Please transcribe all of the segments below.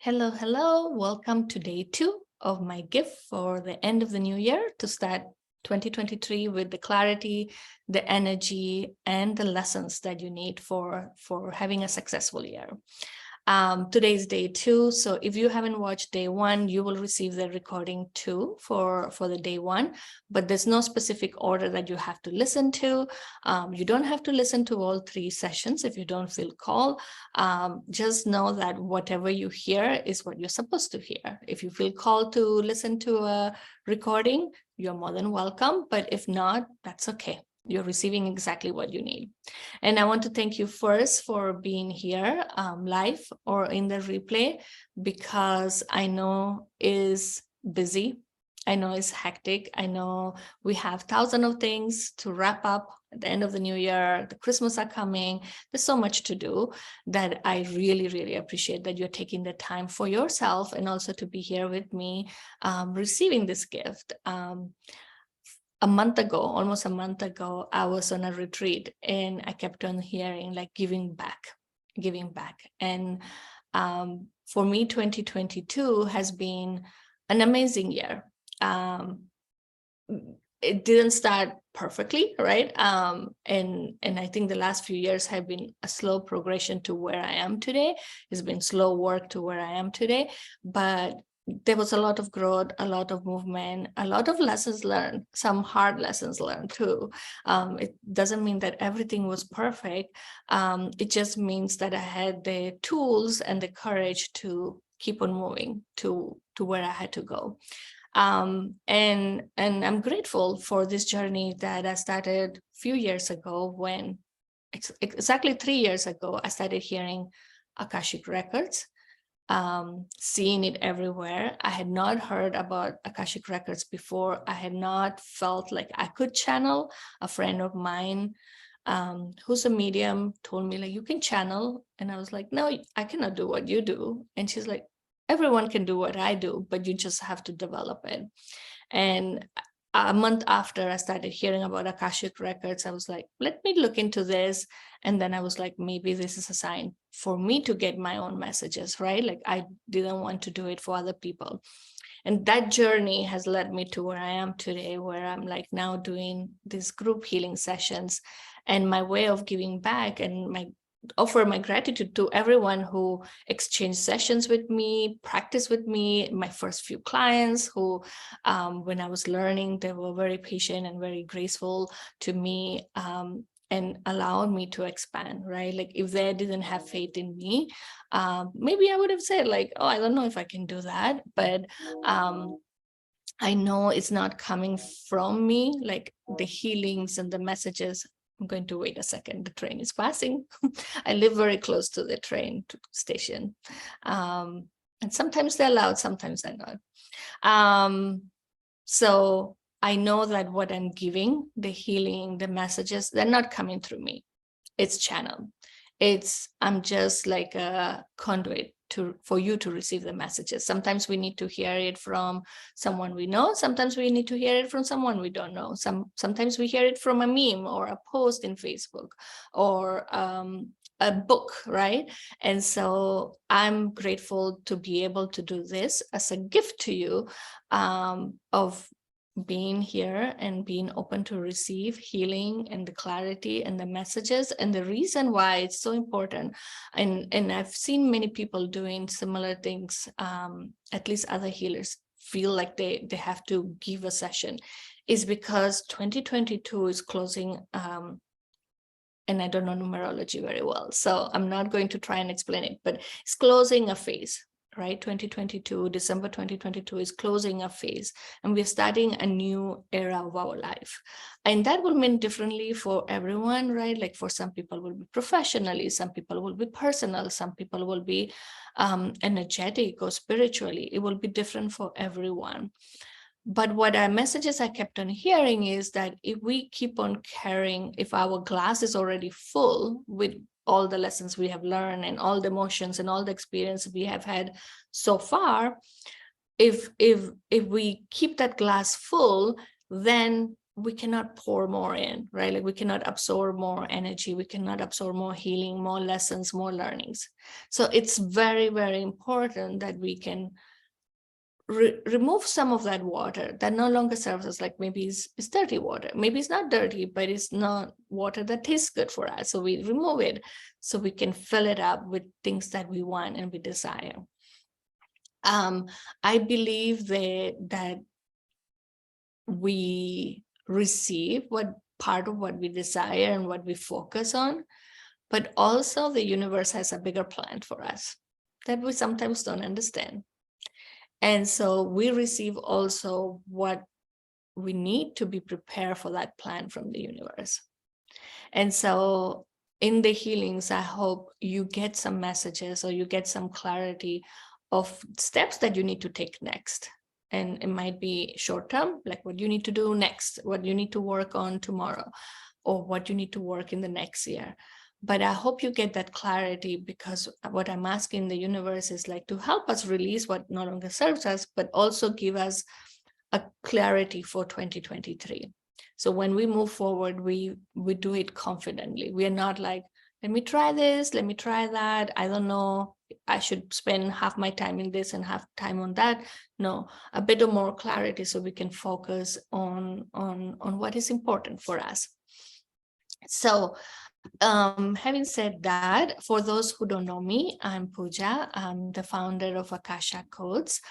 Hello, hello. Welcome to day 2 of my gift for the end of the new year to start 2023 with the clarity, the energy, and the lessons that you need for having a successful year. Today is day 2, so if you haven't watched day 1, you will receive the recording too for the day 1, but there's no specific order that you have to listen to. You don't have to listen to all 3 sessions if you don't feel called. Just know that whatever you hear is what you're supposed to hear. If you feel called to listen to a recording, you're more than welcome, but if not, that's okay. You're receiving exactly what you need. And I want to thank you first for being here live or in the replay, because I know is busy. I know it's hectic. I know we have thousands of things to wrap up at the end of the new year. The Christmas are coming. There's so much to do that I really, really appreciate that you're taking the time for yourself and also to be here with me receiving this gift. Almost a month ago, I was on a retreat and I kept on hearing like giving back. And for me, 2022 has been an amazing year. It didn't start perfectly, right? And I think the last few years have been a slow progression to where I am today. It's been slow work to where I am today, but there was a lot of growth, a lot of movement, a lot of lessons learned, some hard lessons learned too. It doesn't mean that everything was perfect. It just means that I had the tools and the courage to keep on moving to where I had to go. And I'm grateful for this journey that I started a few years ago when, exactly 3 years ago, I started hearing Akashic records. Seeing it everywhere. I had not heard about Akashic records before. I had not felt like I could channel. A friend of mine who's a medium told me, like, you can channel. And I was like, no, I cannot do what you do. And she's like, everyone can do what I do, but you just have to develop it. And a month after I started hearing about Akashic records, I was like, let me look into this. And then I was like, maybe this is a sign for me to get my own messages, right? Like I didn't want to do it for other people. And that journey has led me to where I am today, where I'm like now doing these group healing sessions. And my way of giving back and offer my gratitude to everyone who exchanged sessions with me, practice with me, my first few clients who, when I was learning, they were very patient and very graceful to me, and allowed me to expand, right? Like if they didn't have faith in me, maybe I would have said like, oh, I don't know if I can do that, but I know it's not coming from me, like the healings and the messages. I'm going to wait a second. The train is passing. I live very close to the train station. And sometimes they're loud, sometimes they're not. So I know that what I'm giving, the healing, the messages, they're not coming through me. It's channeled. I'm just like a conduit for you to receive the messages. Sometimes we need to hear it from someone we know. Sometimes we need to hear it from someone we don't know. Sometimes we hear it from a meme or a post in Facebook or a book, right? And so I'm grateful to be able to do this as a gift to you, of being here and being open to receive healing and the clarity and the messages. And the reason why it's so important, and I've seen many people doing similar things, at least other healers feel like they have to give a session, is because 2022 is closing, and I don't know numerology very well, so I'm not going to try and explain it, but it's closing a phase, right? 2022, December 2022 is closing a phase, and we're starting a new era of our life. And that will mean differently for everyone, right? Like for some people will be professionally, some people will be personal, some people will be energetic or spiritually. It will be different for everyone. But what our messages I kept on hearing is that if we keep on carrying, if our glass is already full with all the lessons we have learned and all the emotions and all the experience we have had so far, if we keep that glass full, then we cannot pour more in, right? Like we cannot absorb more energy, we cannot absorb more healing, more lessons, more learnings. So it's very, very important that we can remove some of that water that no longer serves us. Like maybe it's dirty water, maybe it's not dirty, but it's not water that tastes good for us. So we remove it so we can fill it up with things that we want and we desire. I believe that we receive what part of what we desire and what we focus on, but also the universe has a bigger plan for us that we sometimes don't understand. And so we receive also what we need to be prepared for that plan from the universe. And so in the healings, I hope you get some messages or you get some clarity of steps that you need to take next. And it might be short term, like what you need to do next, what you need to work on tomorrow, or what you need to work in the next year. But I hope you get that clarity, because what I'm asking the universe is like to help us release what no longer serves us, but also give us a clarity for 2023. So when we move forward, we do it confidently. We are not like, let me try this, let me try that. I don't know, I should spend half my time in this and half time on that. No, a bit of more clarity so we can focus on what is important for us. So having said that, for those who don't know me, I'm Pooja. I'm the founder of Akasha Codes.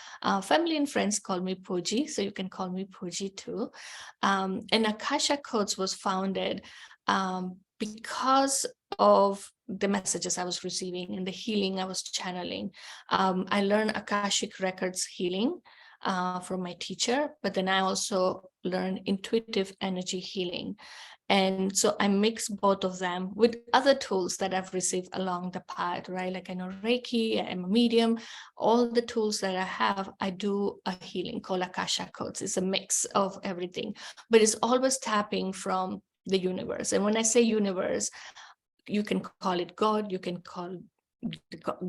Family and friends call me Pooji, so you can call me Pooji too. And Akasha Codes was founded because of the messages I was receiving and the healing I was channeling. I learned Akashic Records healing from my teacher, but then I also learned intuitive energy healing. And so I mix both of them with other tools that I've received along the path, right? Like I know Reiki, I'm a medium, all the tools that I have, I do a healing called Akasha Codes. It's a mix of everything, but it's always tapping from the universe. And when I say universe, you can call it God, you can call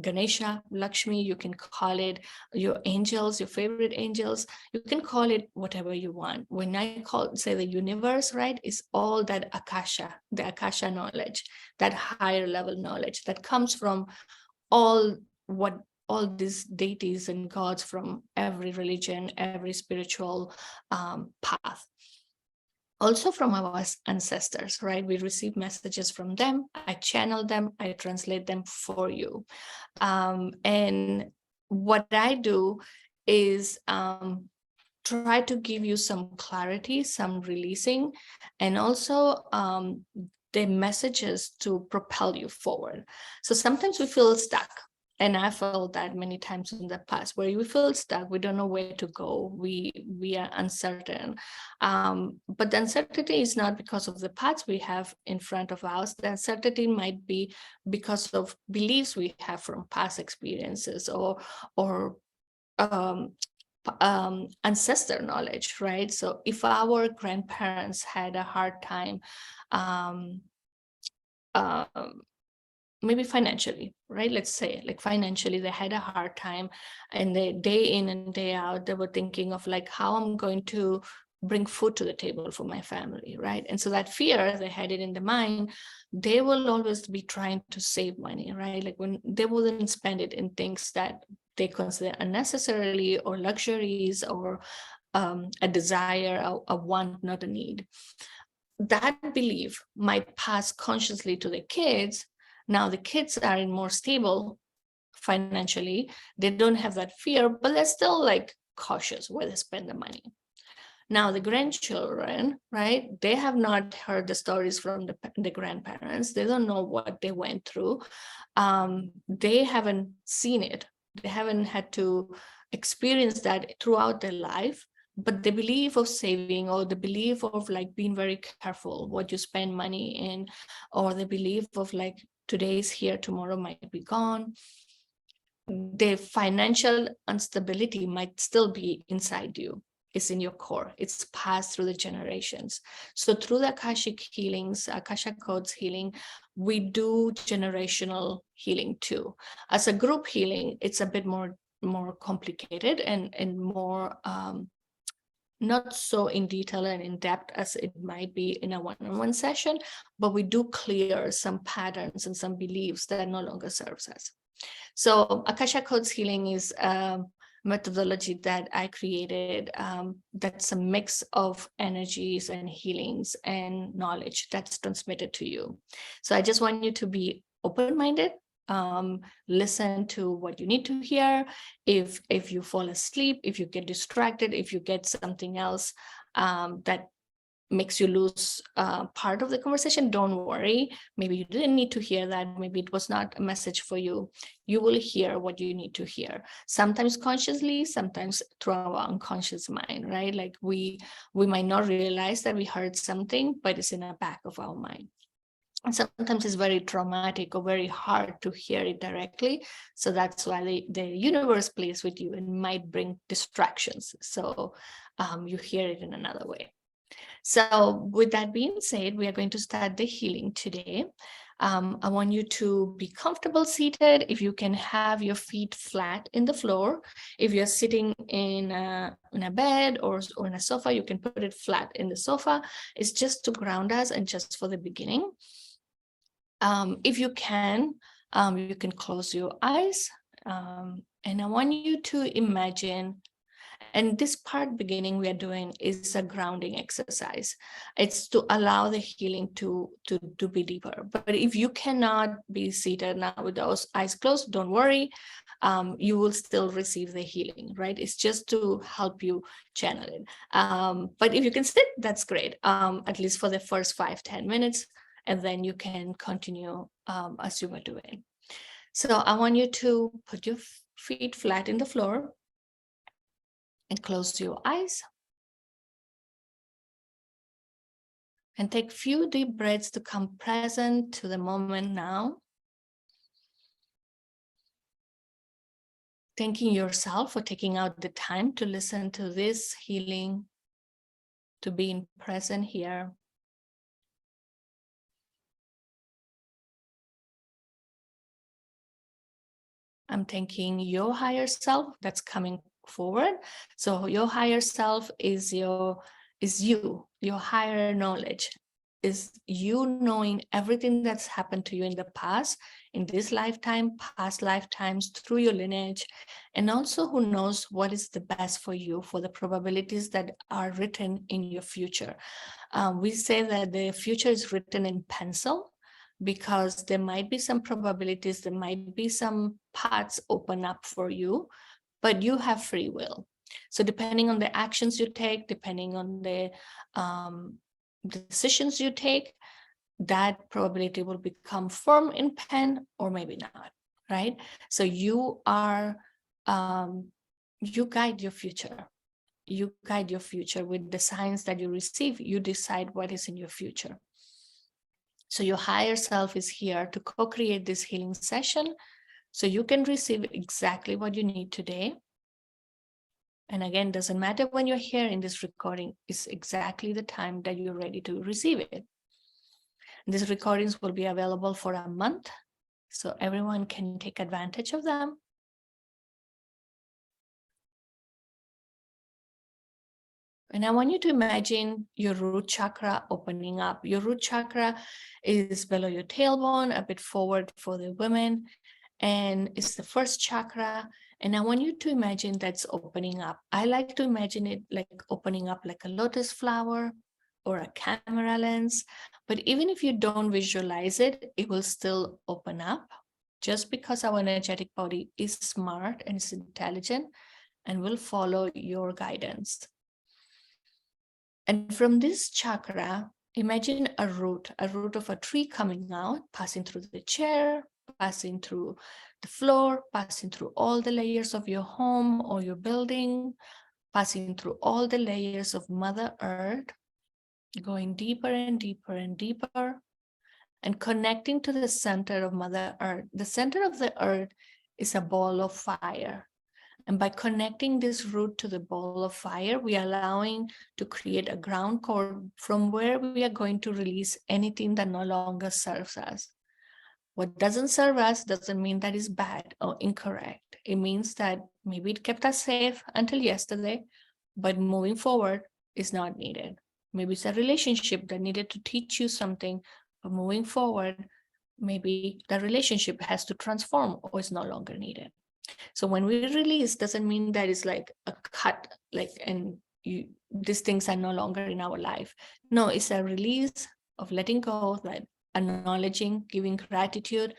Ganesha, Lakshmi, you can call it your angels, your favorite angels, you can call it whatever you want. When I say the universe, right, is all that Akasha, the Akasha knowledge, that higher level knowledge that comes from all these deities and gods from every religion, every spiritual path. Also from our ancestors, right? We receive messages from them, I channel them, I translate them for you. And what I do is try to give you some clarity, some releasing, and also the messages to propel you forward. So sometimes we feel stuck. And I felt that many times in the past, where we feel stuck, we don't know where to go, we are uncertain. But the uncertainty is not because of the paths we have in front of us. The uncertainty might be because of beliefs we have from past experiences or ancestor knowledge, right? So if our grandparents had a hard time, maybe financially, right? Let's say like financially, they had a hard time, and they day in and day out, they were thinking of like how I'm going to bring food to the table for my family, right? And so that fear, they had it in the mind, they will always be trying to save money, right? Like when they wouldn't spend it in things that they consider unnecessarily or luxuries or a desire, a want, not a need. That belief might pass consciously to the kids. Now the kids are in more stable financially. They don't have that fear, but they're still like cautious where they spend the money. Now the grandchildren, right? They have not heard the stories from the grandparents. They don't know what they went through. They haven't seen it. They haven't had to experience that throughout their life. But the belief of saving, or the belief of like being very careful what you spend money in, or the belief of like today's here, tomorrow might be gone, the financial instability might still be inside you. It's in your core. It's passed through the generations. So through the Akashic healings, Akasha Codes healing, we do generational healing too. As a group healing, it's a bit more complicated and more not so in detail and in depth as it might be in a one-on-one session, but we do clear some patterns and some beliefs that no longer serves us. So Akasha Codes healing is a methodology that I created that's a mix of energies and healings and knowledge that's transmitted to you. So I just want you to be open-minded, listen to what you need to hear. If you fall asleep, if you get distracted, if you get something else that makes you lose part of the conversation, don't worry. Maybe you didn't need to hear that. Maybe it was not a message for you. You will hear what you need to hear, sometimes consciously, sometimes through our unconscious mind, right? Like we might not realize that we heard something, but it's in the back of our mind. And sometimes it's very traumatic or very hard to hear it directly. So that's why the universe plays with you and might bring distractions. So you hear it in another way. So with that being said, we are going to start the healing today. I want you to be comfortable seated. If you can have your feet flat in the floor. If you're sitting in a bed or in a sofa, you can put it flat in the sofa. It's just to ground us and just for the beginning. If you can close your eyes. And I want you to imagine, and this part beginning we are doing is a grounding exercise. It's to allow the healing to be deeper. But if you cannot be seated now with those eyes closed, don't worry. You will still receive the healing, right? It's just to help you channel it. But if you can sit, that's great, at least for the first 5-10 minutes, and then you can continue as you were doing. So I want you to put your feet flat in the floor and close your eyes. And take a few deep breaths to come present to the moment now. Thanking yourself for taking out the time to listen to this healing, to being present here. I'm thanking your higher self that's coming forward. So your higher self is you, your higher knowledge is you knowing everything that's happened to you in the past, in this lifetime, past lifetimes, through your lineage, and also who knows what is the best for you, for the probabilities that are written in your future. We say that the future is written in pencil, because there might be some probabilities, there might be some paths open up for you, but you have free will. So depending on the actions you take, depending on the decisions you take, that probability will become firm in pen or maybe not, right? So you are, you guide your future. You guide your future with the signs that you receive. You decide what is in your future. So your higher self is here to co-create this healing session so you can receive exactly what you need today. And again, doesn't matter when you're here in this recording, it's exactly the time that you're ready to receive it. These recordings will be available for a month, so everyone can take advantage of them. And I want you to imagine your root chakra opening up. Your root chakra is below your tailbone, a bit forward for the women, and it's the first chakra. And I want you to imagine that's opening up. I like to imagine it like opening up like a lotus flower or a camera lens. But even if you don't visualize it, it will still open up, just because our energetic body is smart and is intelligent and will follow your guidance. And from this chakra, imagine a root of a tree coming out, passing through the chair, passing through the floor, passing through all the layers of your home or your building, passing through all the layers of Mother Earth, going deeper and deeper and deeper, and connecting to the center of Mother Earth. The center of the earth is a ball of fire. And by connecting this root to the ball of fire, we are allowing to create a ground cord from where we are going to release anything that no longer serves us. What doesn't serve us doesn't mean that it's bad or incorrect. It means that maybe it kept us safe until yesterday, but moving forward, is not needed. Maybe it's a relationship that needed to teach you something, but moving forward, maybe the relationship has to transform or is no longer needed. So when we release, doesn't mean that it's like a cut, like, and these things are no longer in our life. No, it's a release of letting go, like acknowledging, giving gratitude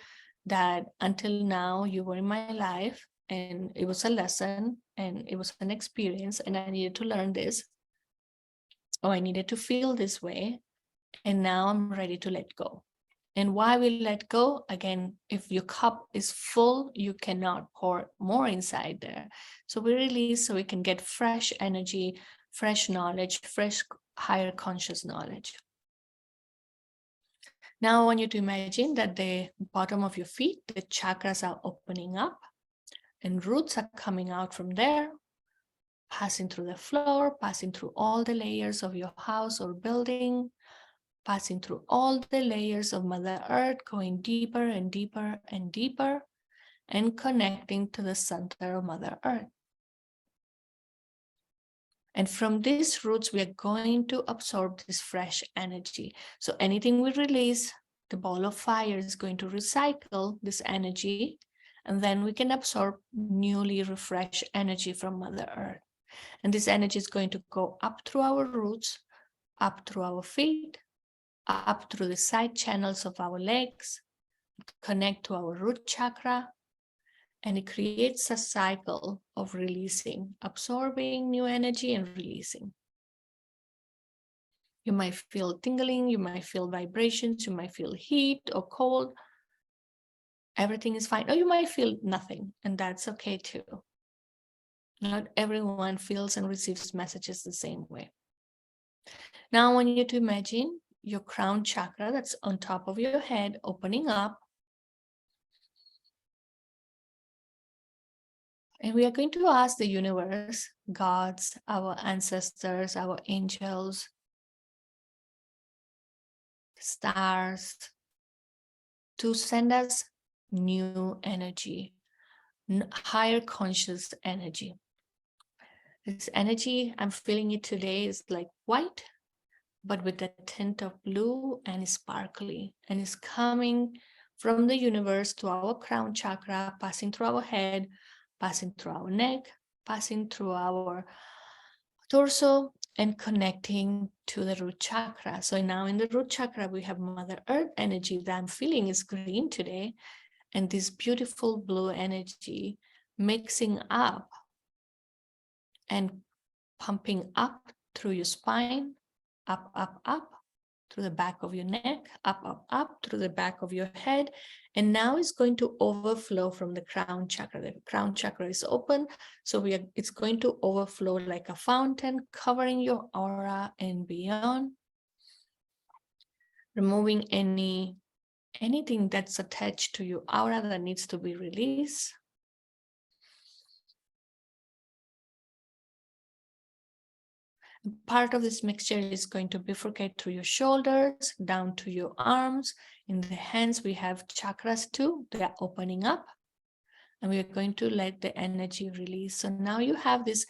that until now you were in my life and it was a lesson and it was an experience and I needed to learn this, or I needed to feel this way, and now I'm ready to let go. And why we let go? Again, if your cup is full, you cannot pour more inside there. So we release so we can get fresh energy, fresh knowledge, fresh higher conscious knowledge. Now I want you to imagine that the bottom of your feet, the chakras are opening up and roots are coming out from there, passing through the floor, passing through all the layers of your house or building, passing through all the layers of Mother Earth, going deeper and deeper and deeper, and connecting to the center of Mother Earth. And from these roots, we are going to absorb this fresh energy. So anything we release, the ball of fire is going to recycle this energy, and then we can absorb newly refreshed energy from Mother Earth. And this energy is going to go up through our roots, up through our feet, up through the side channels of our legs, connect to our root chakra, and it creates a cycle of releasing, absorbing new energy and releasing. You might feel tingling, you might feel vibrations, you might feel heat or cold. Everything is fine. Or you might feel nothing, and that's okay too. Not everyone feels and receives messages the same way. Now I want you to imagine your crown chakra that's on top of your head opening up. And we are going to ask the universe, gods, our ancestors, our angels, stars, to send us new energy, higher conscious energy. This energy, I'm feeling it today, is like white, but with a tint of blue and sparkly, and it's coming from the universe to our crown chakra, passing through our head, passing through our neck, passing through our torso, and connecting to the root chakra. So now in the root chakra, we have Mother Earth energy that I'm feeling is green today, and this beautiful blue energy mixing up and pumping up through your spine, up, through the back of your neck, up, through the back of your head. And now it's going to overflow from the crown chakra. The crown chakra is open, so it's going to overflow like a fountain, covering your aura and beyond, removing anything that's attached to your aura that needs to be released. Part of this mixture is going to bifurcate through your shoulders, down to your arms. In the hands, we have chakras too. They are opening up. And we are going to let the energy release. So now you have this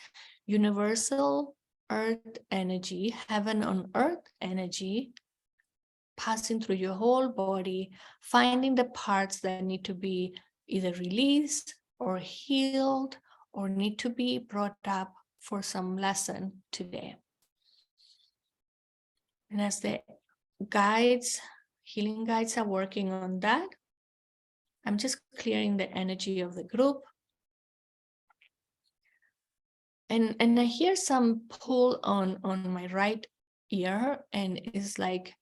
universal earth energy, heaven on earth energy, passing through your whole body, finding the parts that need to be either released or healed or need to be brought up for some lesson today. And as the guides, healing guides are working on that, I'm just clearing the energy of the group. And I hear some pull on my right ear, and it's like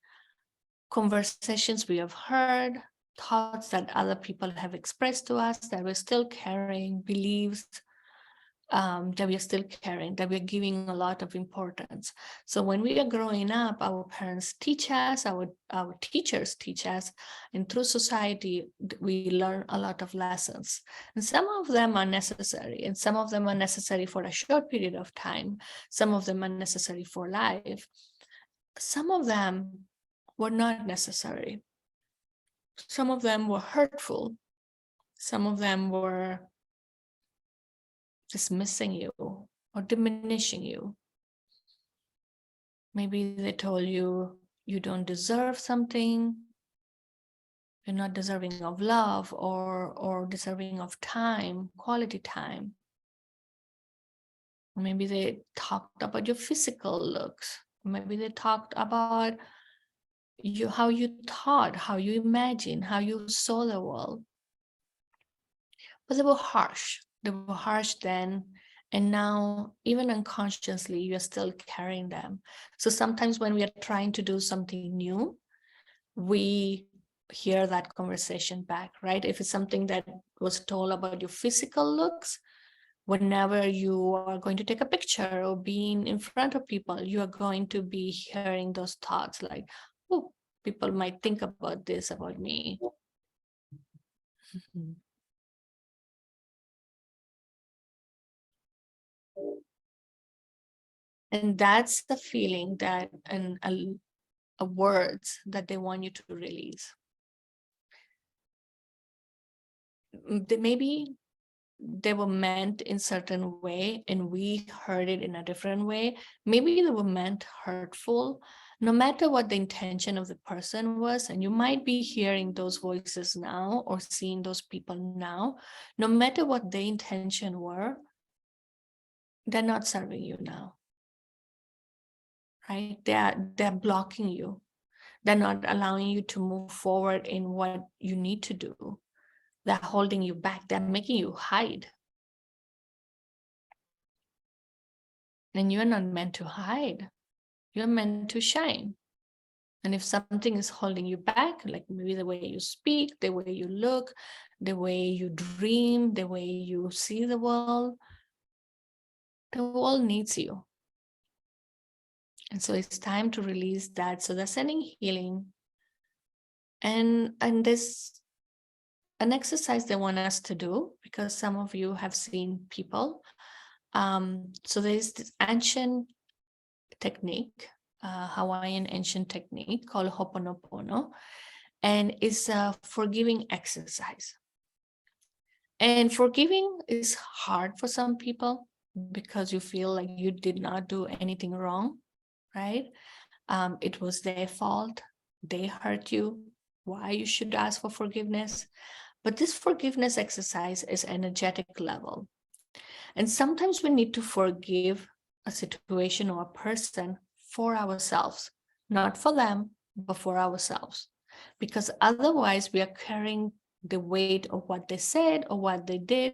conversations we have heard, thoughts that other people have expressed to us that we're still carrying, beliefs that we are still carrying, that we're giving a lot of importance. So when we are growing up, our parents teach us, our teachers teach us, and through society, we learn a lot of lessons. And some of them are necessary, and some of them are necessary for a short period of time. Some of them are necessary for life. Some of them were not necessary. Some of them were hurtful. Some of them were dismissing you or diminishing you. Maybe they told you you don't deserve something, you're not deserving of love or deserving of time, quality time. Maybe they talked about your physical looks. Maybe they talked about you, how you thought, how you imagined, how you saw the world. But they were harsh. They were harsh then. And now, even unconsciously, you're still carrying them. So sometimes when we are trying to do something new, we hear that conversation back, right? If it's something that was told about your physical looks, whenever you are going to take a picture or being in front of people, you are going to be hearing those thoughts like, oh, people might think about this about me. Mhm. And that's the feeling that and a words that they want you to release. Maybe they were meant in certain way and we heard it in a different way. Maybe they were meant hurtful, no matter what the intention of the person was. And you might be hearing those voices now or seeing those people now. No matter what the intention were, they're not serving you now, right? They're blocking you. They're not allowing you to move forward in what you need to do. They're holding you back. They're making you hide. And you're not meant to hide. You're meant to shine. And if something is holding you back, like maybe the way you speak, the way you look, the way you dream, the way you see the world needs you. And so it's time to release that. So they're sending healing. And this an exercise they want us to do, because some of you have seen people. So there's this ancient technique, Hawaiian ancient technique called Ho'oponopono, and it's a forgiving exercise. And forgiving is hard for some people because you feel like you did not do anything wrong, right? It was their fault. They hurt you. Why you should ask for forgiveness? But this forgiveness exercise is energetic level. And sometimes we need to forgive a situation or a person for ourselves, not for them, but for ourselves. Because otherwise, we are carrying the weight of what they said or what they did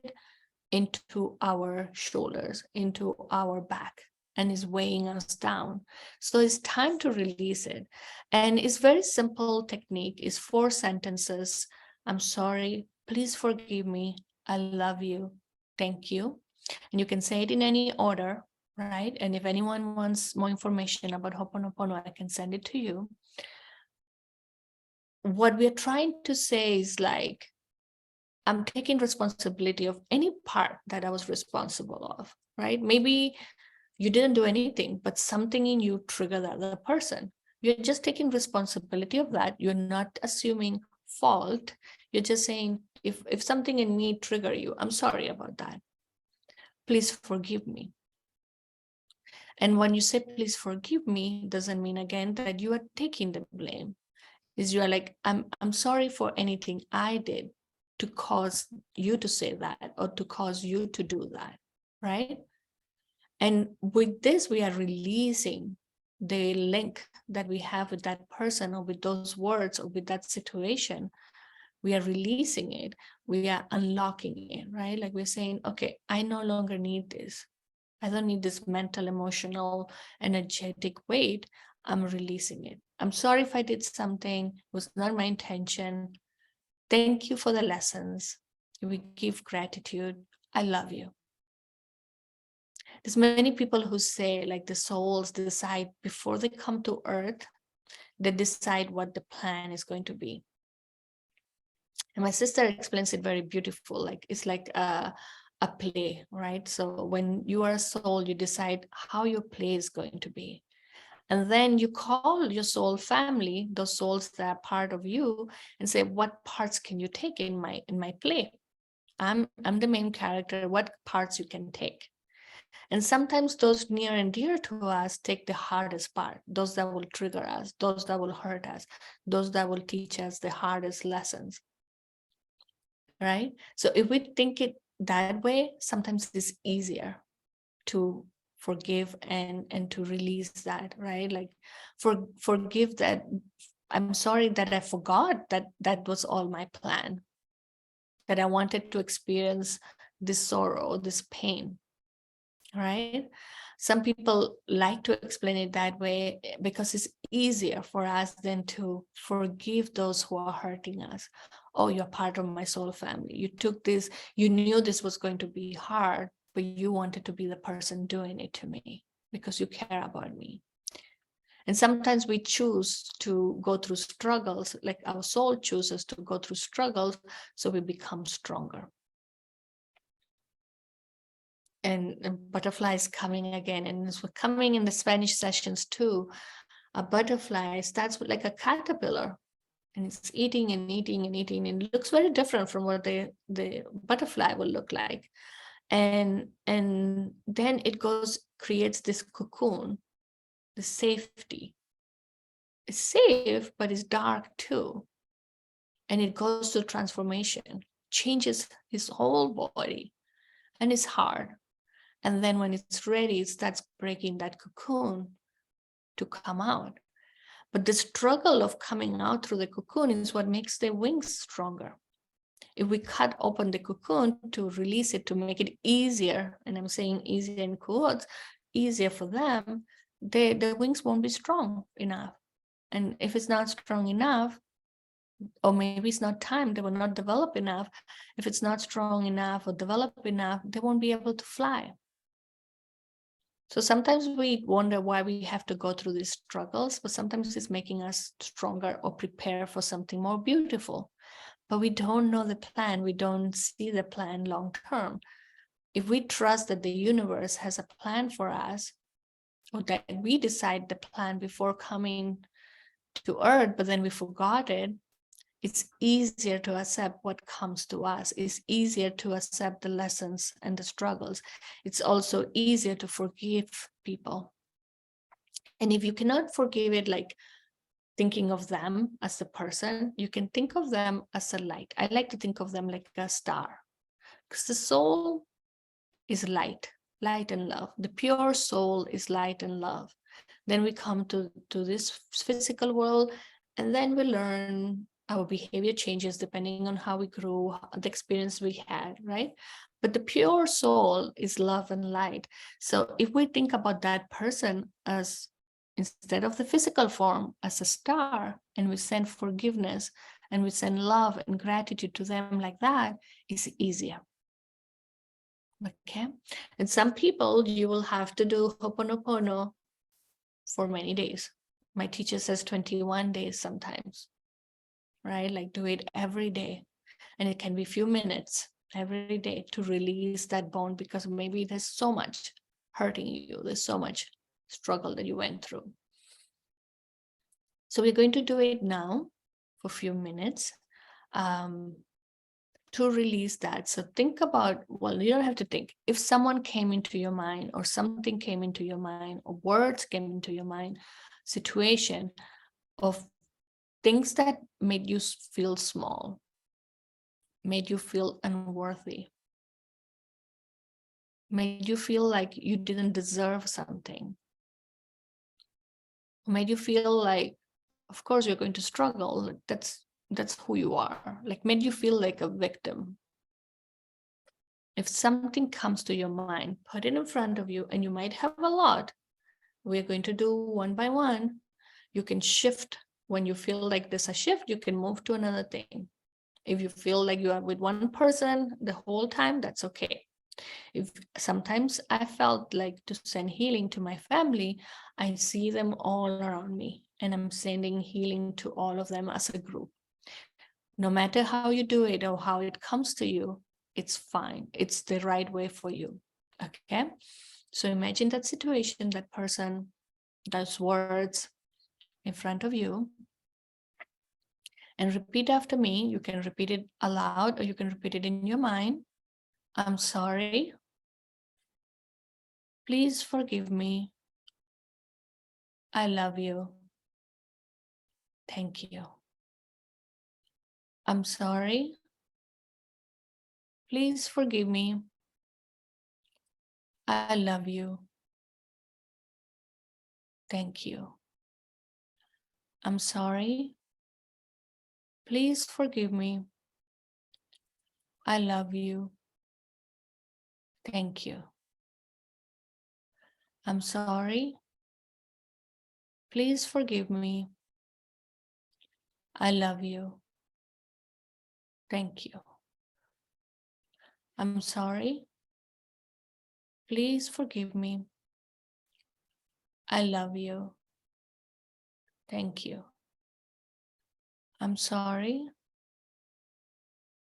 into our shoulders, into our back, and is weighing us down. So it's time to release it. And it's very simple technique. It's 4 sentences. I'm sorry. Please forgive me. I love you. Thank you. And you can say it in any order, right? And if anyone wants more information about Ho'oponopono, I can send it to you. What we're trying to say is like, I'm taking responsibility of any part that I was responsible of, right? Maybe you didn't do anything, but something in you triggered the other person. You're just taking responsibility of that. You're not assuming fault. You're just saying, if something in me trigger you, I'm sorry about that. Please forgive me. And when you say, please forgive me, doesn't mean again that you are taking the blame. Is you are like, I'm sorry for anything I did to cause you to say that or to cause you to do that, right? And with this, we are releasing the link that we have with that person or with those words or with that situation. We are releasing it. We are unlocking it, right? Like we're saying, okay, I no longer need this. I don't need this mental, emotional, energetic weight. I'm releasing it. I'm sorry if I did something, it was not my intention. Thank you for the lessons. We give gratitude. I love you. There's many people who say like the souls decide before they come to earth, they decide what the plan is going to be. And my sister explains it very beautiful. Like it's like a play, right? So when you are a soul, you decide how your play is going to be. And then you call your soul family, those souls that are part of you, and say, what parts can you take in my play? I'm the main character. What parts you can take? And sometimes those near and dear to us take the hardest part, those that will trigger us, those that will hurt us, those that will teach us the hardest lessons, right? So if we think it that way, sometimes it's easier to forgive and to release that, right? Like forgive that. I'm sorry that I forgot that that was all my plan, that I wanted to experience this sorrow, this pain, right? Some people like to explain it that way because it's easier for us than to forgive those who are hurting us. Oh, you're part of my soul family. You took this, you knew this was going to be hard, but you wanted to be the person doing it to me because you care about me. And sometimes we choose to go through struggles, like our soul chooses to go through struggles so we become stronger. And butterfly is coming again, and it's coming in the Spanish sessions too. A butterfly starts with like a caterpillar, and it's eating and eating and eating, and it looks very different from what the butterfly will look like. And then it goes, creates this cocoon, the safety. It's safe, but it's dark too. And it goes to transformation, changes his whole body, and it's hard. And then when it's ready, it starts breaking that cocoon to come out. But the struggle of coming out through the cocoon is what makes the wings stronger. If we cut open the cocoon to release it, to make it easier, and I'm saying easier in quotes, easier for them, the wings won't be strong enough. And if it's not strong enough, or maybe it's not time, they will not develop enough. If it's not strong enough or develop enough, they won't be able to fly. So sometimes we wonder why we have to go through these struggles, but sometimes it's making us stronger or prepare for something more beautiful. But we don't know the plan. We don't see the plan long term. If we trust that the universe has a plan for us, or that we decide the plan before coming to Earth, but then we forgot it, it's easier to accept what comes to us. It's easier to accept the lessons and the struggles. It's also easier to forgive people. And if you cannot forgive it, like thinking of them as a person, you can think of them as a light. I like to think of them like a star, because the soul is light, light and love. The pure soul is light and love. Then we come to this physical world, and then we learn, our behavior changes depending on how we grew, the experience we had, right? But the pure soul is love and light. So if we think about that person as, instead of the physical form, as a star, and we send forgiveness and we send love and gratitude to them like that, it's easier. Okay. And some people, you will have to do Ho'oponopono for many days. My teacher says 21 days sometimes, right? Like do it every day. And it can be a few minutes every day to release that bond, because maybe there's so much hurting you. There's so much struggle that you went through. So we're going to do it now for a few minutes to release that. So think about, well, you don't have to think. If someone came into your mind, or something came into your mind, or words came into your mind, situation of things that made you feel small, made you feel unworthy, made you feel like you didn't deserve something, made you feel like, of course you're going to struggle, that's who you are, like made you feel like a victim. If something comes to your mind, put it in front of you, and you might have a lot. We're going to do one by one. You can shift. When you feel like there's a shift, you can move to another thing. If you feel like you are with one person the whole time, that's okay. If sometimes I felt like to send healing to my family, I see them all around me, and I'm sending healing to all of them as a group. No matter how you do it or how it comes to you, it's fine. It's the right way for you. Okay. So imagine that situation, that person, those words in front of you, and repeat after me. You can repeat it aloud, or you can repeat it in your mind. I'm sorry Please forgive me. I love you. Thank you. I'm sorry. Please forgive me. I love you. Thank you. I'm sorry. Please forgive me. I love you. Thank you. I'm sorry. Please forgive me. I love you. Thank you. I'm sorry. Please forgive me. I love you. Thank you. I'm sorry.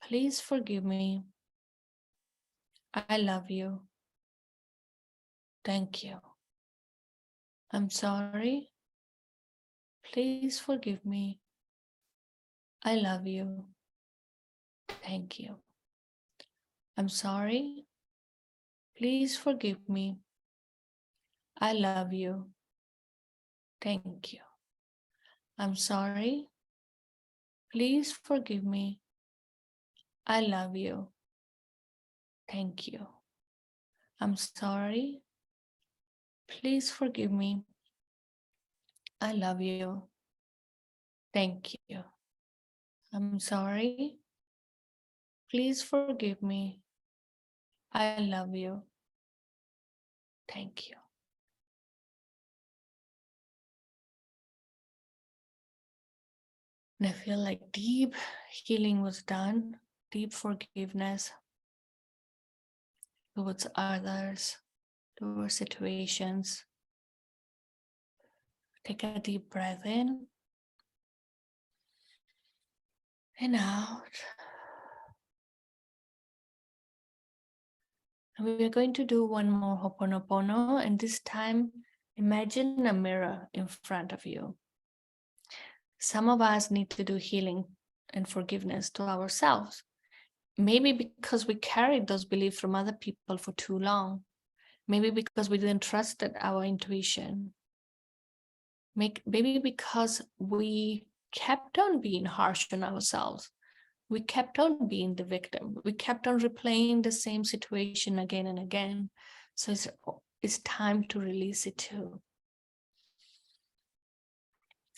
Please forgive me. I love you. Thank you. I'm sorry. Please forgive me. I love you. Thank you. I'm sorry. Please forgive me. I love you. Thank you. I'm sorry. Please forgive me. I love you. Thank you. I'm sorry. Please forgive me. I love you. Thank you. I'm sorry. Please forgive me. I love you. Thank you. And I feel like deep healing was done, deep forgiveness towards others, towards situations. Take a deep breath in and out. And we are going to do one more Ho'oponopono, and this time imagine a mirror in front of you. Some of us need to do healing and forgiveness to ourselves. Maybe because we carried those beliefs from other people for too long. Maybe because we didn't trust our intuition. Maybe because we kept on being harsh on ourselves. We kept on being the victim. We kept on replaying the same situation again and again. So it's time to release it too.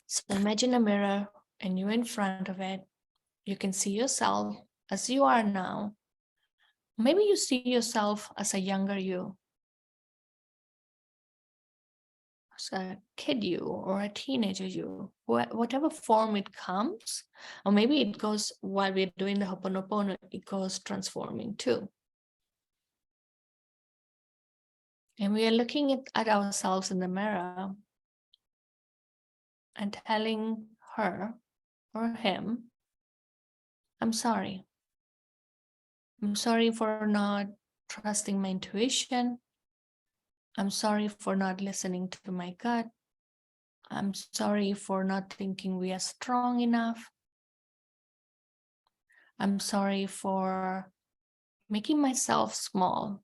So imagine a mirror and you're in front of it. You can see yourself as you are now. Maybe you see yourself as a younger you, as a kid you, or a teenager you, whatever form it comes. Or maybe it goes, while we're doing the Ho'oponopono, it goes transforming too. And we are looking at ourselves in the mirror and telling her or him, I'm sorry. I'm sorry for not trusting my intuition. I'm sorry for not listening to my gut. I'm sorry for not thinking we are strong enough. I'm sorry for making myself small.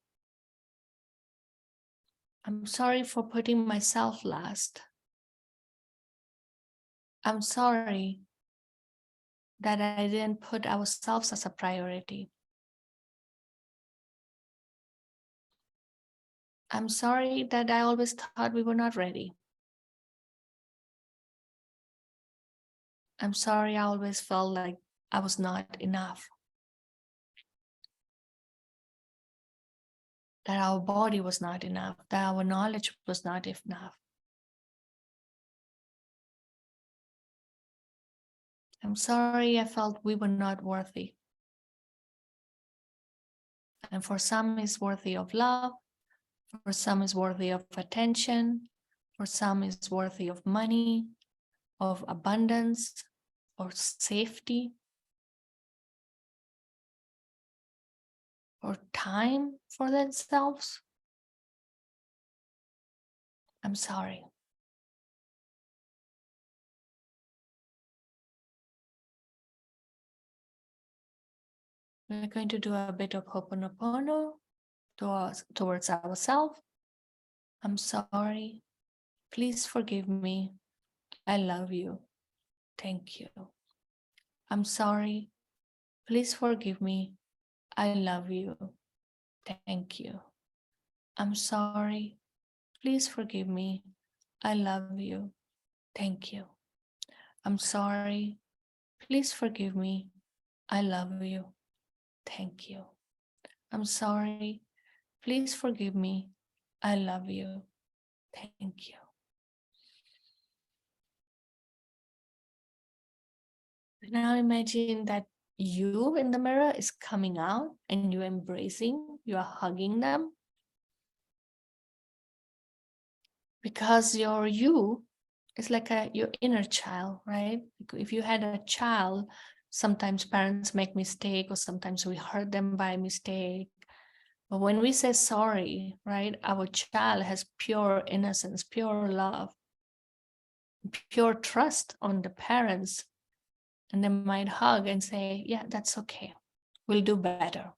I'm sorry for putting myself last. I'm sorry that I didn't put ourselves as a priority. I'm sorry that I always thought we were not ready. I'm sorry I always felt like I was not enough. That our body was not enough, that our knowledge was not enough. I'm sorry I felt we were not worthy. And for some it's worthy of love, for some it's worthy of attention, for some it's worthy of money, of abundance, or safety, or time for themselves. I'm sorry. We're going to do a bit of Ho'oponopono towards ourselves. I'm sorry. Please forgive me. I love you. Thank you. I'm sorry. Please forgive me. I love you. Thank you. I'm sorry. Please forgive me. I love you. Thank you. I'm sorry. Please forgive me. I love you. Thank you. I'm sorry. Please forgive me. I love you. Thank you. Now imagine that you in the mirror is coming out and you're embracing, you're hugging them. Because you is like your inner child, right? If you had a child, sometimes parents make mistake or sometimes we hurt them by mistake. But when we say sorry, right, our child has pure innocence, pure love, pure trust on the parents. And they might hug and say, yeah, that's okay. We'll do better.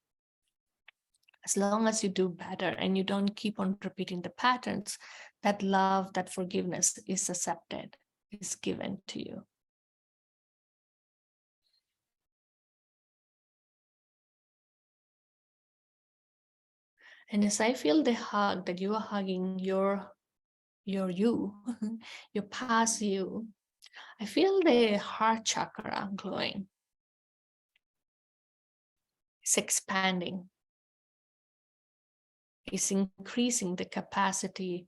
As long as you do better and you don't keep on repeating the patterns, that love, that forgiveness is accepted, is given to you. And as I feel the hug that you are hugging your you, your past you, I feel the heart chakra glowing. It's expanding. It's increasing the capacity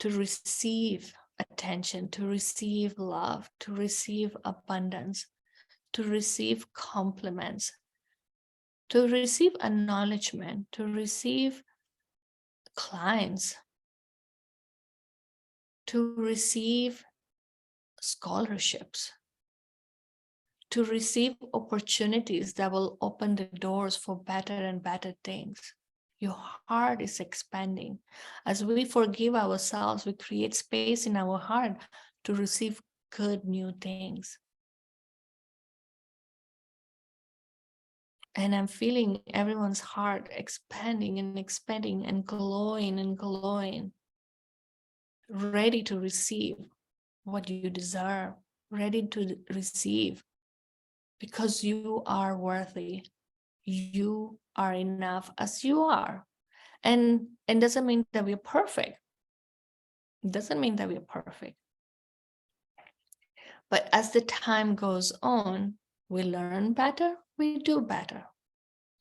to receive attention, to receive love, to receive abundance, to receive compliments, to receive acknowledgement, to receive clients, to receive scholarships, to receive opportunities that will open the doors for better and better things. Your heart is expanding. As we forgive ourselves, we create space in our heart to receive good new things. And I'm feeling everyone's heart expanding and expanding and glowing, ready to receive what you deserve, ready to receive because you are worthy. You are enough as you are. And it doesn't mean that we're perfect. It doesn't mean that we're perfect. But as the time goes on, we learn better, we do better.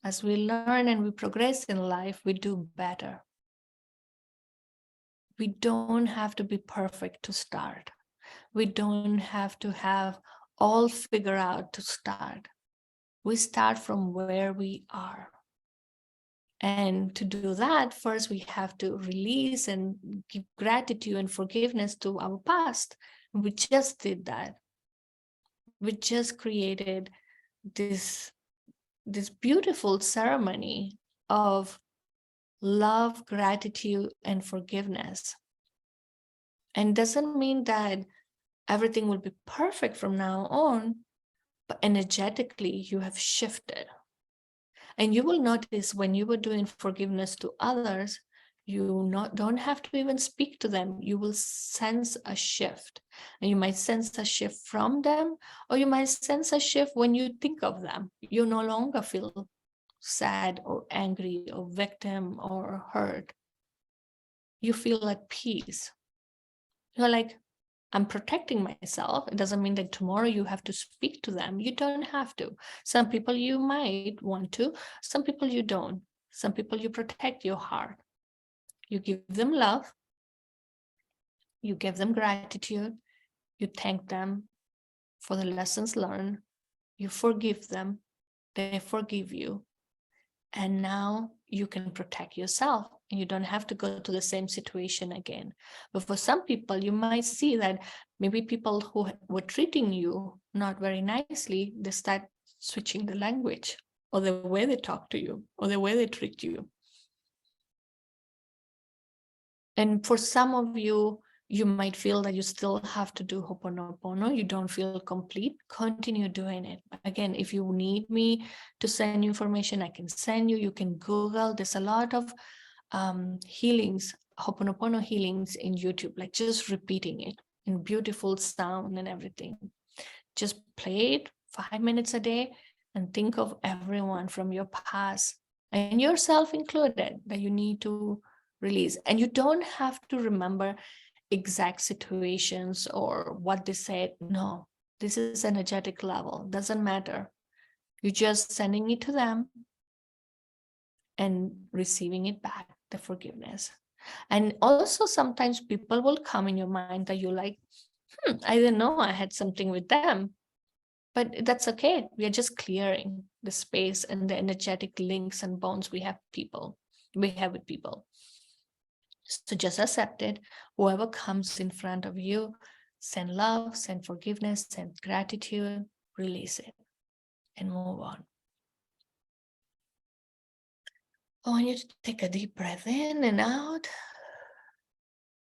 As we learn and we progress in life, we do better. We don't have to be perfect to start. We don't have to have all figured out to start. We start from where we are. And to do that, first we have to release and give gratitude and forgiveness to our past. And we just did that. We just created this beautiful ceremony of love, gratitude, and forgiveness. And doesn't mean that everything will be perfect from now on, but energetically you have shifted. And you will notice when you were doing forgiveness to others, you don't have to even speak to them. You will sense a shift. And you might sense a shift from them, or you might sense a shift when you think of them. You no longer feel sad or angry or victim or hurt. You feel at peace. You're like, I'm protecting myself. It doesn't mean that tomorrow you have to speak to them. You don't have to. Some people you might want to, some people you don't. Some people you protect your heart. You give them love. You give them gratitude. You thank them for the lessons learned. You forgive them. They forgive you. And now you can protect yourself and you don't have to go to the same situation again. But for some people, you might see that maybe people who were treating you not very nicely, they start switching the language or the way they talk to you or the way they treat you. And for some of you, you might feel that you still have to do Ho'oponopono. You don't feel complete. Continue doing it. Again, if you need me to send you information, I can send you. You can Google. There's a lot of healings Ho'oponopono healings in YouTube, like just repeating it in beautiful sound and everything. Just play it 5 minutes a day and think of everyone from your past and yourself included that you need to release. And you don't have to remember exact situations or what they said. No, this is energetic level, doesn't matter. You're just sending it to them and receiving it back, the forgiveness. And also sometimes people will come in your mind that you like, I didn't know I had something with them. But that's okay. We are just clearing the space and the energetic links and bonds we have with people. So just accept it. Whoever comes in front of you, send love, send forgiveness, send gratitude, release it, and move on. I want you to take a deep breath in and out.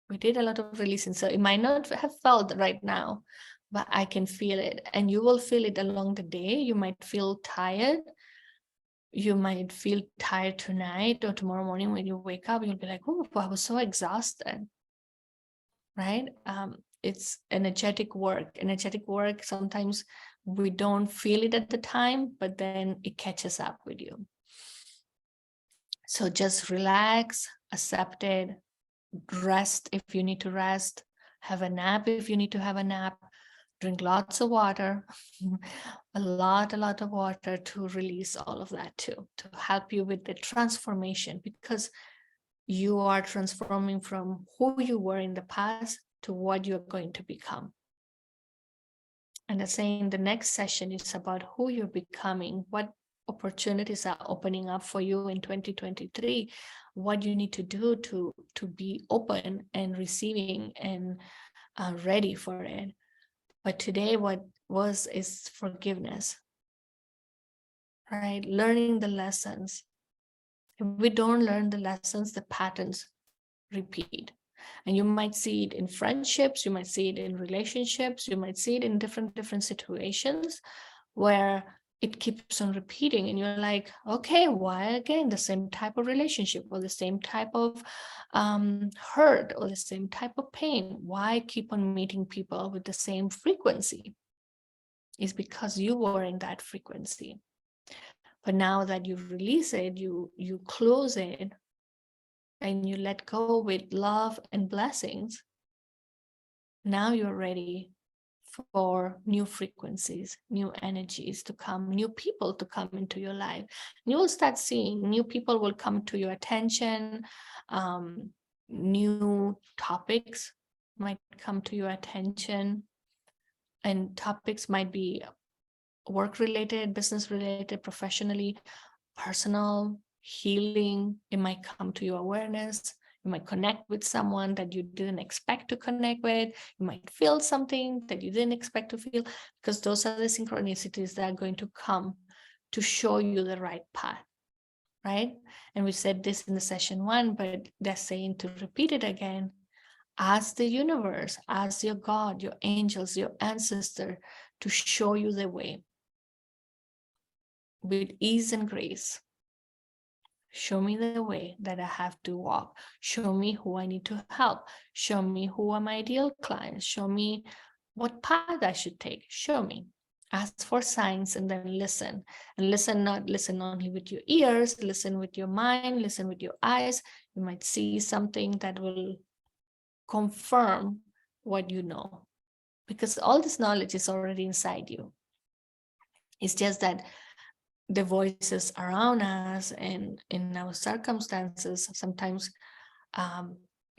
We did a lot of releasing, so it might not have felt right now, but I can feel it, and you will feel it along the day. You might feel tired. You might feel tired tonight or tomorrow morning when you wake up. You'll be like, oh, I was so exhausted, right? It's energetic work. Energetic work, sometimes we don't feel it at the time, but then it catches up with you. So just relax, accept it, rest if you need to rest, have a nap if you need to have a nap, drink lots of water, a lot of water to release all of that too, to help you with the transformation, because you are transforming from who you were in the past to what you're going to become. And I saying the next session is about who you're becoming, what opportunities are opening up for you in 2023, what you need to do to be open and receiving and ready for it. But today, what is forgiveness, right? Learning the lessons. If we don't learn the lessons, the patterns repeat. And you might see it in friendships, you might see it in relationships, you might see it in different situations where it keeps on repeating, and you're like, okay, why again the same type of relationship or the same type of hurt or the same type of pain? Why keep on meeting people with the same frequency? It's because you were in that frequency. But now that you release it, you close it, and you let go with love and blessings, now you're ready for new frequencies, new energies to come, new people to come into your life. And you will start seeing new people will come to your attention, new topics might come to your attention, and topics might be work related, business related, professionally, personal, healing. It might come to your awareness. You might connect with someone that you didn't expect to connect with. You might feel something that you didn't expect to feel, because those are the synchronicities that are going to come to show you the right path, right? And we said this in the session 1, but they're saying to repeat it again. Ask the universe, ask your God, your angels, your ancestor to show you the way with ease and grace. Show me the way that I have to walk. Show me who I need to help. Show me who are my ideal clients. Show me what path I should take. Show me. Ask for signs and then listen. And not listen only with your ears, listen with your mind, listen with your eyes. You might see something that will confirm what you know, because all this knowledge is already inside you. It's just that the voices around us and in our circumstances sometimes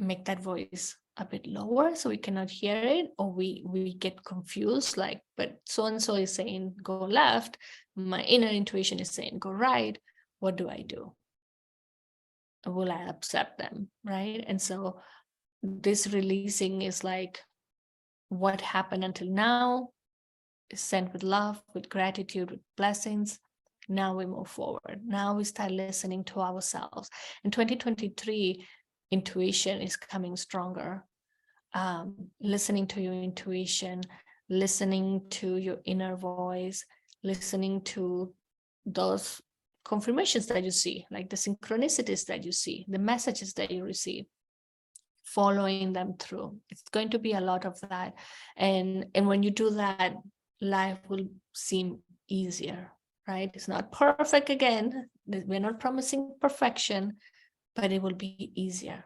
make that voice a bit lower, so we cannot hear it, or we get confused, like, but so-and-so is saying go left, my inner intuition is saying go right. What do I do? Will I accept them, right? And so this releasing is like, what happened until now is sent with love, with gratitude, with blessings. Now we move forward. Now we start listening to ourselves. In 2023, intuition is coming stronger. Listening to your intuition, listening to your inner voice, listening to those confirmations that you see, like the synchronicities that you see, the messages that you receive. following them through. It's going to be a lot of that. And when you do that, life will seem easier, right? It's not perfect again. We're not promising perfection, but it will be easier.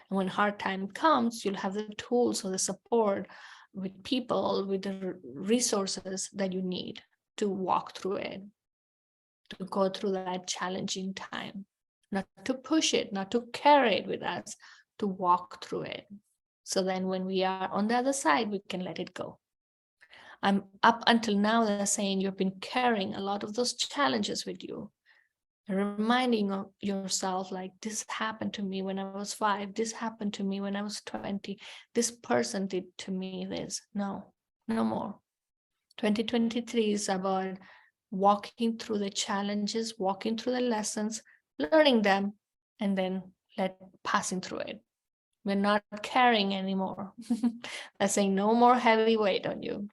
And when hard time comes, you'll have the tools or the support with people, with the resources that you need to walk through it, to go through that challenging time, not to push it, not to carry it with us, to walk through it. So then when we are on the other side, we can let it go. I'm up until now, they're saying you've been carrying a lot of those challenges with you, reminding of yourself, like, this happened to me when I was 5, this happened to me when I was 20, this person did to me this. No more. 2023 is about walking through the challenges, walking through the lessons, learning them, and then passing through it. We're not carrying anymore. They're saying no more heavy weight on you.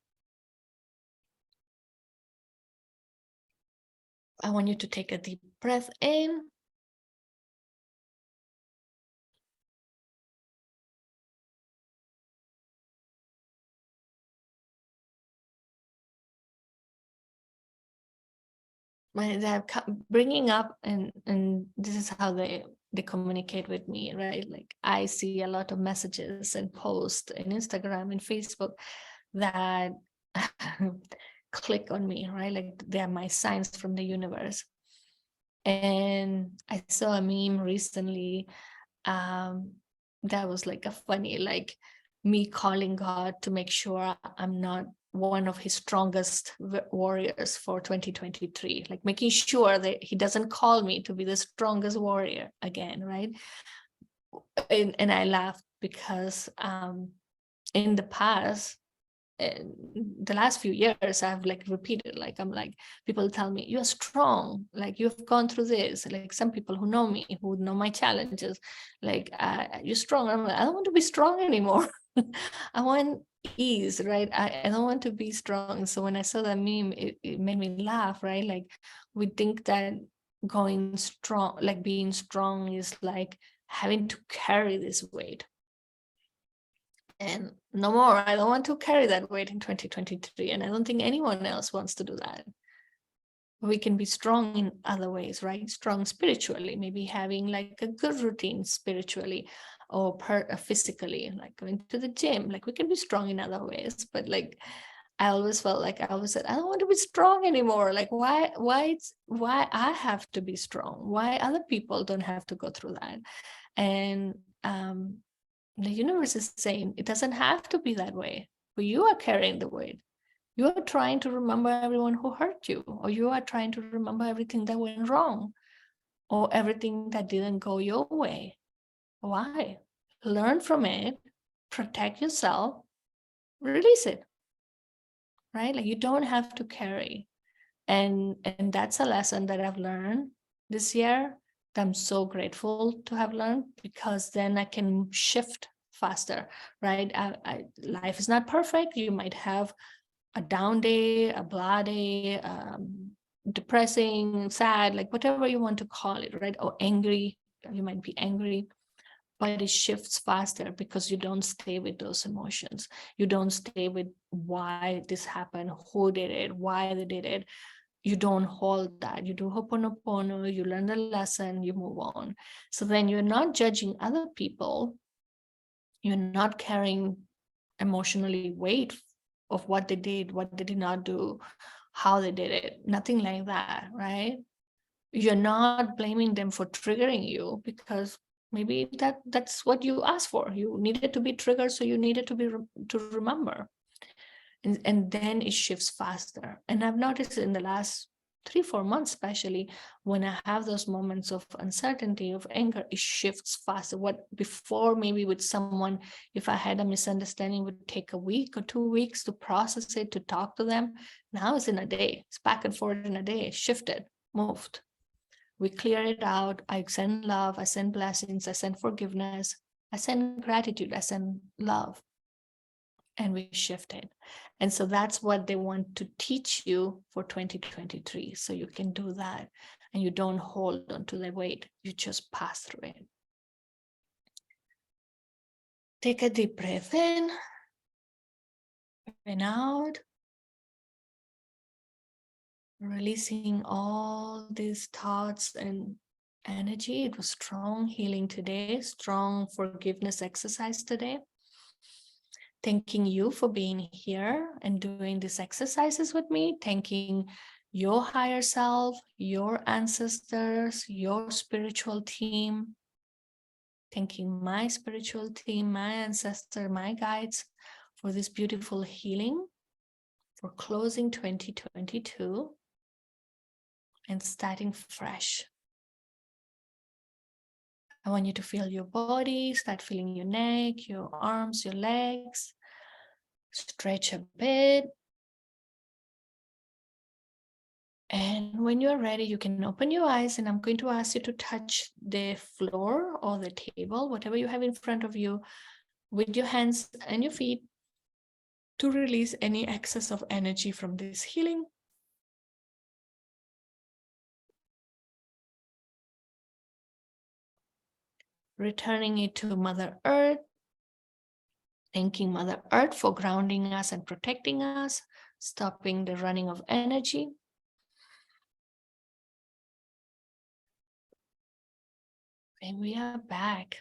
I want you to take a deep breath in. They're bringing up, and this is how they communicate with me, right? Like, I see a lot of messages and posts in Instagram and Facebook that click on me, right? Like, they're my signs from the universe. And I saw a meme recently that was like a funny, like, me calling God to make sure I'm not one of his strongest warriors for 2023, like making sure that he doesn't call me to be the strongest warrior again, right? And I laughed because in the past, the last few years, I've like repeated, like, I'm like, people tell me, you're strong, like, you've gone through this. Like, some people who know me, who know my challenges, like, you're strong. I'm like, I don't want to be strong anymore. I want ease, right? I don't want to be strong. So when I saw that meme, it made me laugh, right? Like, we think that going strong, like being strong, is like having to carry this weight. And no more. I don't want to carry that weight in 2023. And I don't think anyone else wants to do that. We can be strong in other ways, right? Strong spiritually, maybe having like a good routine spiritually or physically, like going to the gym. Like, we can be strong in other ways. But like, I always felt like I always said, I don't want to be strong anymore. Like, why I have to be strong? Why other people don't have to go through that? And the universe is saying it doesn't have to be that way, but you are carrying the weight. You are trying to remember everyone who hurt you, or you are trying to remember everything that went wrong, or everything that didn't go your way. Why? Learn from it, protect yourself, release it, right? Like, you don't have to carry. And that's a lesson that I've learned this year that I'm so grateful to have learned, because then I can shift faster, right? Life is not perfect. You might have a down day, a blah day, depressing, sad, like whatever you want to call it, right? Or angry. You might be angry, but it shifts faster because you don't stay with those emotions. You don't stay with why this happened, who did it, why they did it. You don't hold that. You do Ho'oponopono, you learn the lesson, you move on. So then you're not judging other people. You're not carrying emotionally weight of what they did, what they did not do, how they did it. Nothing like that, right? You're not blaming them for triggering you, because maybe that's what you asked for. You needed to be triggered, so you needed to remember. And then it shifts faster. And I've noticed in the last 3-4 months, especially when I have those moments of uncertainty, of anger, it shifts faster. What before, maybe with someone, if I had a misunderstanding, would take a week or 2 weeks to process it, to talk to them. Now it's in a day. It's back and forth in a day. It shifted, moved. We clear it out. I send love. I send blessings. I send forgiveness. I send gratitude. I send love. And we shifted. And so that's what they want to teach you for 2023. So you can do that and you don't hold on to the weight. You just pass through it. Take a deep breath in and out. Releasing all these thoughts and energy. It was strong healing today, strong forgiveness exercise today. Thanking you for being here and doing these exercises with me. Thanking your higher self, your ancestors, your spiritual team. Thanking my spiritual team, my ancestor, my guides for this beautiful healing, for closing 2022 and starting fresh. I want you to feel your body, start feeling your neck, your arms, your legs. Stretch a bit. And when you're ready, you can open your eyes, and I'm going to ask you to touch the floor or the table, whatever you have in front of you, with your hands and your feet to release any excess of energy from this healing. Returning it to Mother Earth, thanking Mother Earth for grounding us and protecting us, stopping the running of energy. And we are back.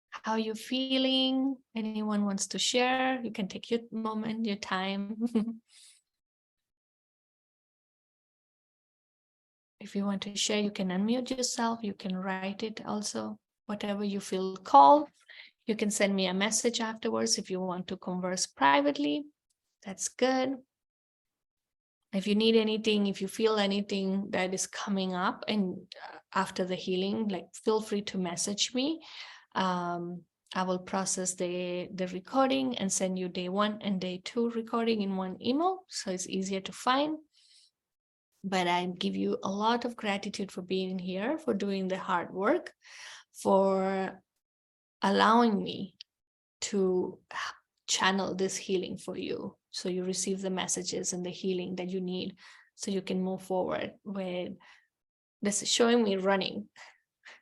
How are you feeling? Anyone wants to share? You can take your moment, your time. If you want to share, you can unmute yourself. You can write it also, whatever you feel called. You can send me a message afterwards if you want to converse privately. That's good. If you need anything, if you feel anything that is coming up and after the healing, like feel free to message me. I will process the recording and send you day 1 and day 2 recording in one email, so it's easier to find. But I give you a lot of gratitude for being here, for doing the hard work, for allowing me to channel this healing for you, so you receive the messages and the healing that you need, so you can move forward with this, showing me running,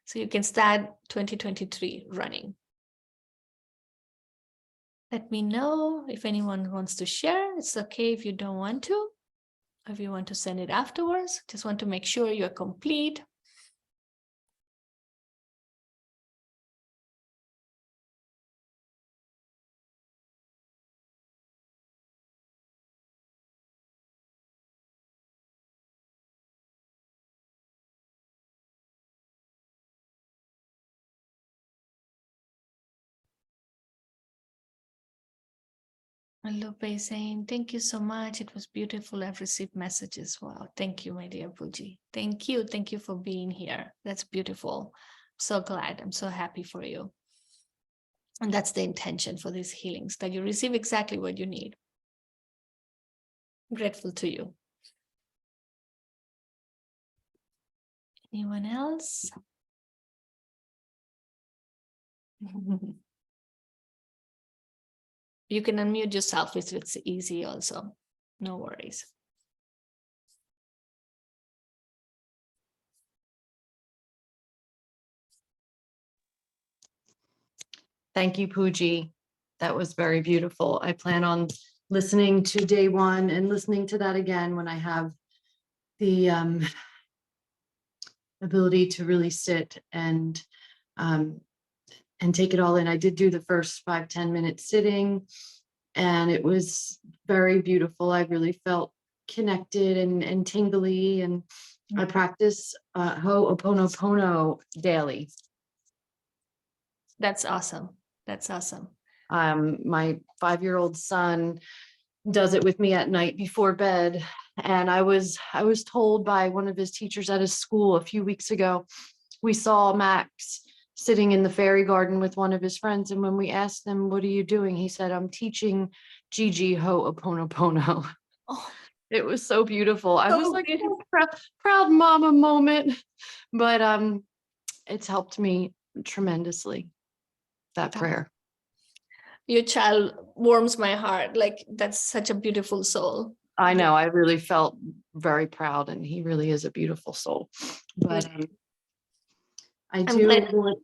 so you can start 2023 running. Let me know if anyone wants to share. It's okay if you don't want to. If you want to send it afterwards, just want to make sure you're complete. Lupe is saying, thank you so much. It was beautiful. I've received messages. Wow. Thank you, my dear Puji. Thank you. Thank you for being here. That's beautiful. I'm so glad. I'm so happy for you. And that's the intention for these healings, that you receive exactly what you need. I'm grateful to you. Anyone else? You can unmute yourself if it's easy also. No worries. Thank you, Puji. That was very beautiful. I plan on listening to day 1 and listening to that again when I have the ability to really sit and take it all in. I did do the first 5-10 minutes sitting, and it was very beautiful. I really felt connected and tingly, and I practice Ho'oponopono daily. That's awesome. That's awesome. My 5-year-old son does it with me at night before bed. And I was told by one of his teachers at his school a few weeks ago, we saw Max sitting in the fairy garden with one of his friends. And when we asked him, what are you doing? He said, I'm teaching Gigi Ho'oponopono. Oh, it was so beautiful. I was so like, beautiful. proud mama moment. But it's helped me tremendously, that prayer. Your child warms my heart. Like, that's such a beautiful soul. I know. I really felt very proud, and he really is a beautiful soul. But I I'm do glad. want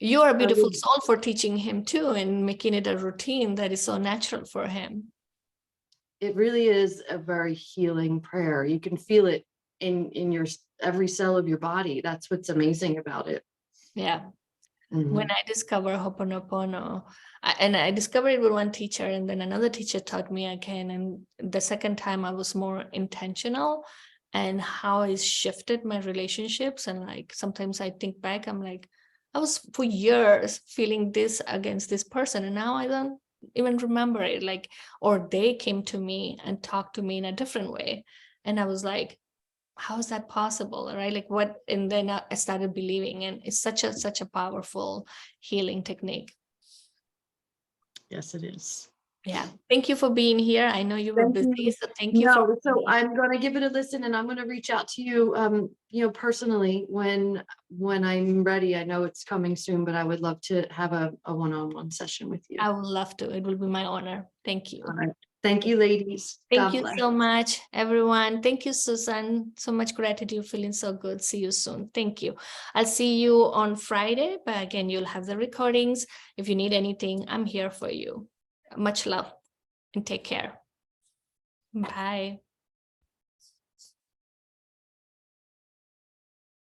You are a beautiful would- soul for teaching him too and making it a routine that is so natural for him. It really is a very healing prayer. You can feel it in your every cell of your body. That's what's amazing about it. Yeah. Mhm. When I discover Ho'oponopono, and I discovered it with one teacher, and then another teacher taught me again. And the second time I was more intentional, and how it's shifted my relationships. And like sometimes I think back, I'm like, I was for years feeling this against this person, and now I don't even remember it. Like, or they came to me and talked to me in a different way. And I was like, how is that possible, right? Like what? And then I started believing, and it's such a powerful healing technique. Yes, it is. Yeah, thank you for being here. I know you were Thank busy, you. so thank you for No, so being here. I'm going to give it a listen, and I'm going to reach out to you, personally when I'm ready. I know it's coming soon, but I would love to have a one-on-one session with you. I would love to. It will be my honor. Thank you. All right. Thank you, ladies. Thank God you bless. so much, everyone. Thank you, Susan. So much gratitude. Feeling so good. See you soon. Thank you. I'll see you on Friday, but again, you'll have the recordings. If you need anything, I'm here for you. Much love and take care. Bye.